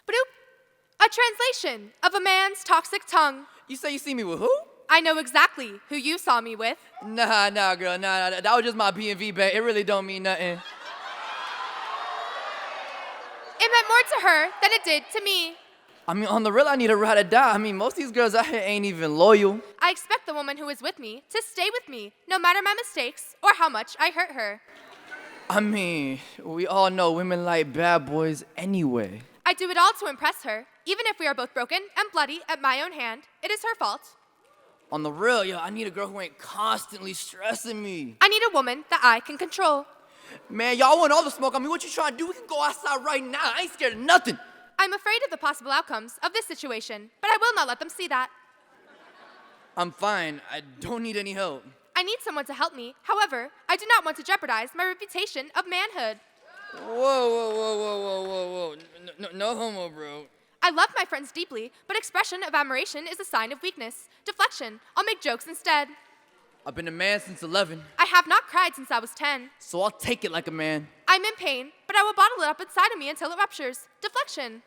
Bloop. A translation of a man's toxic tongue. You say you see me with who? I know exactly who you saw me with. Nah, girl, nah. That was just my B&V bet. It really don't mean nothing. It meant more to her than it did to me. I mean, on the real, I need a ride or die. I mean, most of these girls out here ain't even loyal. I expect the woman who is with me to stay with me, no matter my mistakes or how much I hurt her. I mean, we all know women like bad boys anyway. I do it all to impress her. Even if we are both broken and bloody at my own hand, it is her fault. On the real, yo, I need a girl who ain't constantly stressing me. I need a woman that I can control. Man, y'all want all the smoke. I mean, what you trying to do? We can go outside right now. I ain't scared of nothing. I'm afraid of the possible outcomes of this situation, but I will not let them see that. I'm fine. I don't need any help. I need someone to help me. However, I do not want to jeopardize my reputation of manhood. Whoa. No homo, bro. I love my friends deeply, but expression of admiration is a sign of weakness. Deflection. I'll make jokes instead. I've been a man since 11. I have not cried since I was 10. So I'll take it like a man. I'm in pain, but I will bottle it up inside of me until it ruptures. Deflection.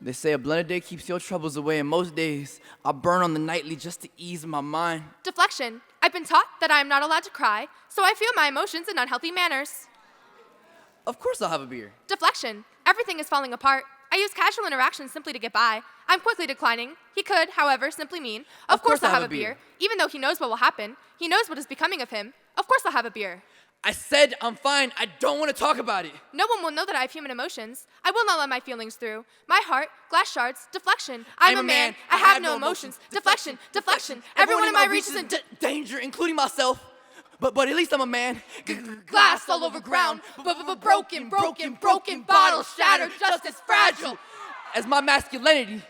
They say a blended day keeps your troubles away, and most days I burn on the nightly just to ease my mind. Deflection. I've been taught that I am not allowed to cry, so I feel my emotions in unhealthy manners. Of course I'll have a beer. Deflection. Everything is falling apart. I use casual interactions simply to get by. I'm quickly declining. He could, however, simply mean, of course I'll have a beer. Even though he knows what will happen. He knows what is becoming of him. Of course I'll have a beer. I said I'm fine. I don't want to talk about it. No one will know that I have human emotions. I will not let my feelings through. My heart, glass shards, deflection. I'm a man. I have no emotions. Deflection. Everyone in my reach is in danger, including myself. But at least I'm a man. Glass all over ground. Broken bottles shattered, just as fragile as my masculinity.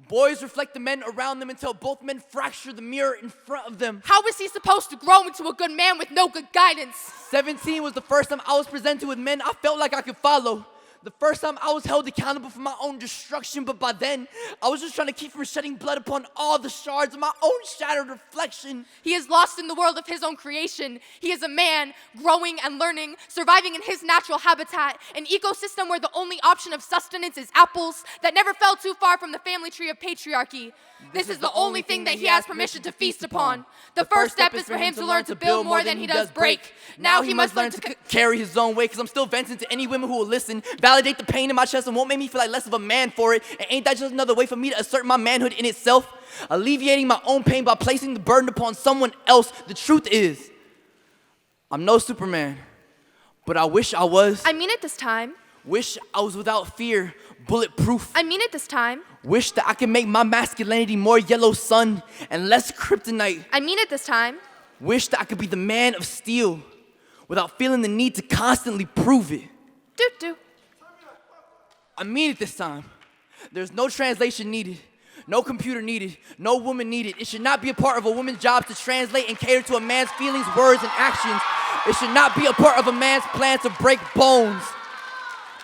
Boys reflect the men around them until both men fracture the mirror in front of them. How is he supposed to grow into a good man with no good guidance? 17 was the first time I was presented with men I felt like I could follow. The first time I was held accountable for my own destruction, but by then, I was just trying to keep from shedding blood upon all the shards of my own shattered reflection. He is lost in the world of his own creation. He is a man, growing and learning, surviving in his natural habitat, an ecosystem where the only option of sustenance is apples that never fell too far from the family tree of patriarchy. This is the only thing that he has permission to feast upon. The first step is for him to learn to build more than he does break. Now he must learn to carry his own weight, because I'm still venting to any women who will listen, validate the pain in my chest, and won't make me feel like less of a man for it. And ain't that just another way for me to assert my manhood in itself? Alleviating my own pain by placing the burden upon someone else. The truth is, I'm no Superman, but I wish I was. I mean it this time. Wish I was without fear, bulletproof. I mean it this time. Wish that I could make my masculinity more yellow sun and less kryptonite. I mean it this time. Wish that I could be the man of steel without feeling the need to constantly prove it. Do. I mean it this time. There's no translation needed, no computer needed, no woman needed. It should not be a part of a woman's job to translate and cater to a man's feelings, words, and actions. It should not be a part of a man's plan to break bones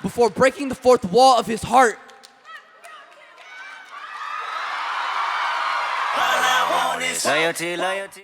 before breaking the fourth wall of his heart. All I want is loyalty.